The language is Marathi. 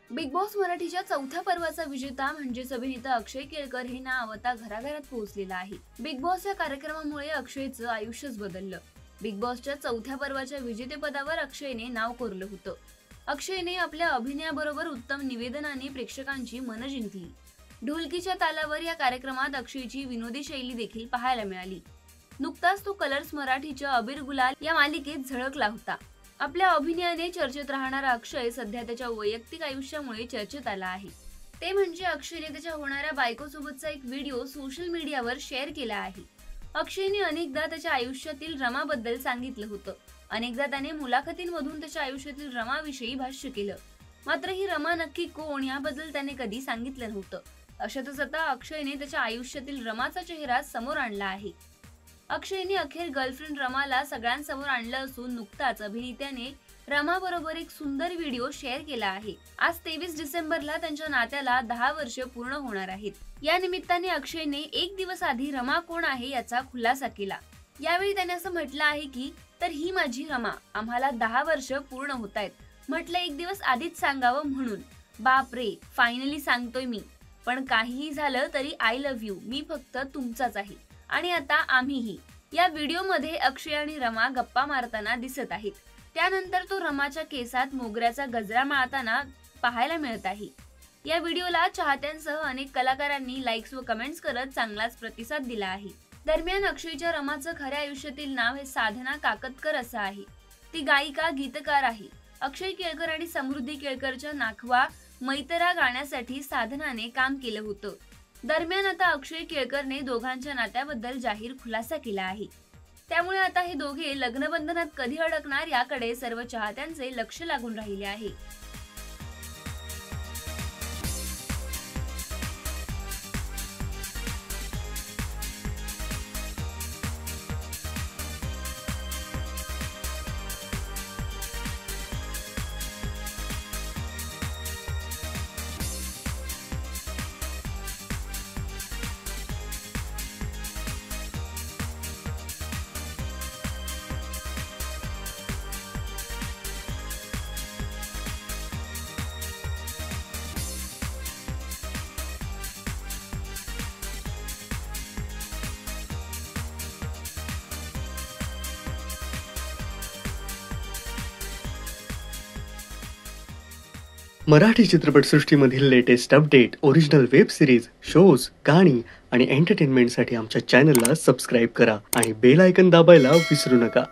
बिग बॉस मराठीच्या चौथ्या पर्वाचा विजेता म्हणजेच अभिनेता अक्षय केळकर हे नाव आता घराघरात पोहोचलेलं आहे। बिग बॉस या कार्यक्रमामुळे अक्षयचं आयुष्यच बदललं। बिग बॉसच्या चौथ्या पर्वाच्या विजेतेपदावर अक्षयने नाव कोरलं होतं। अक्षयने आपल्या अभिनयाबरोबर उत्तम निवेदनाने प्रेक्षकांची मनं जिंकली। ढोलकीच्या तालावर या कार्यक्रमात अक्षयची विनोदी शैली देखील पाहायला मिळाली। नुकताच तो कलर्स मराठीच्या अबीर गुलाल या मालिकेत झळकला होता। आपल्या अभिनयाने चर्चेत राहणारा अक्षय सध्या त्याच्या वैयक्तिक आयुष्यामुळे चर्चेत आला आहे। ते म्हणजे अक्षयने त्याच्या होणाऱ्या बायकोसोबतचा एक व्हिडिओ सोशल मीडियावर शेअर केला आहे। अक्षयने अनेकदा त्याच्या आयुष्यातील रमाबद्दल सांगितलं होतं। अनेकदा त्याने मुलाखतींमधून त्याच्या आयुष्यातील रमाविषयी भाष्य केलं, मात्र ही रमा नक्की कोण याबद्दल त्याने कधी सांगितलं नव्हतं। अशातच आता अक्षयने त्याच्या आयुष्यातील रमाचा चेहरा समोर आणला आहे। अक्षयने अखेर गर्लफ्रेंड रमाला सगळ्यांसमोर आणलं असून नुकताच अभिनेत्याने रमा बरोबर एक सुंदर व्हिडिओ शेअर केला आहे। आज 23 डिसेंबरला त्यांच्या नात्याला 10 वर्ष पूर्ण होणार आहेत। या निमित्ताने अक्षयने एक दिवस आधी रमा कोण आहे याचा खुलासा केला। यावेळी त्याने असं म्हटलं आहे की तर ही माझी रमा, आम्हाला 10 वर्ष पूर्ण होत आहेत। म्हटलं एक दिवस आधीच सांगावं म्हणून। बाप रे, फायनली सांगतोय मी। पण काहीही झालं तरी आय लव्ह यू, मी फक्त तुमचाच आहे आणि आता आम्हीही। या व्हिडिओमध्ये अक्षय आणि रमा गप्पा मारताना दिसत आहेत। त्यानंतर तो रमाच्या केसात मोगऱ्याचा गजरा माळताना पाहायला मिळत आहे। या व्हिडिओला चाहत्यांसह अनेक कलाकारांनी लाईक्स व कमेंट्स करत चांगलाच प्रतिसाद दिला आहे। दरम्यान अक्षयच्या रमाचं खऱ्या आयुष्यातील नाव हे साधना काकतकर असं आहे। ती गायिका, गीतकार आहे। अक्षय केळकर आणि समृद्धी केळकरच्या नाखवा मैतरा गाण्यासाठी साधनाने काम केलं होतं। दरम्यान आता अक्षय केळकरने दोघांच्या नात्याबद्दल जाहीर खुलासा केला आहे। त्यामुळे आता हे दोघे लग्नबंधनात कधी अडकणार याकडे सर्व चाहत्यांचे लक्ष लागून राहिले आहे। मराठी चित्रपटसृष्टीमधील latest update, original web series, shows, गाणी आणि एंटरटेनमेंटसाठी आमच्या चॅनलला सबस्क्राईब करा आणि बेल आयकॉन दाबायला विसरू नका।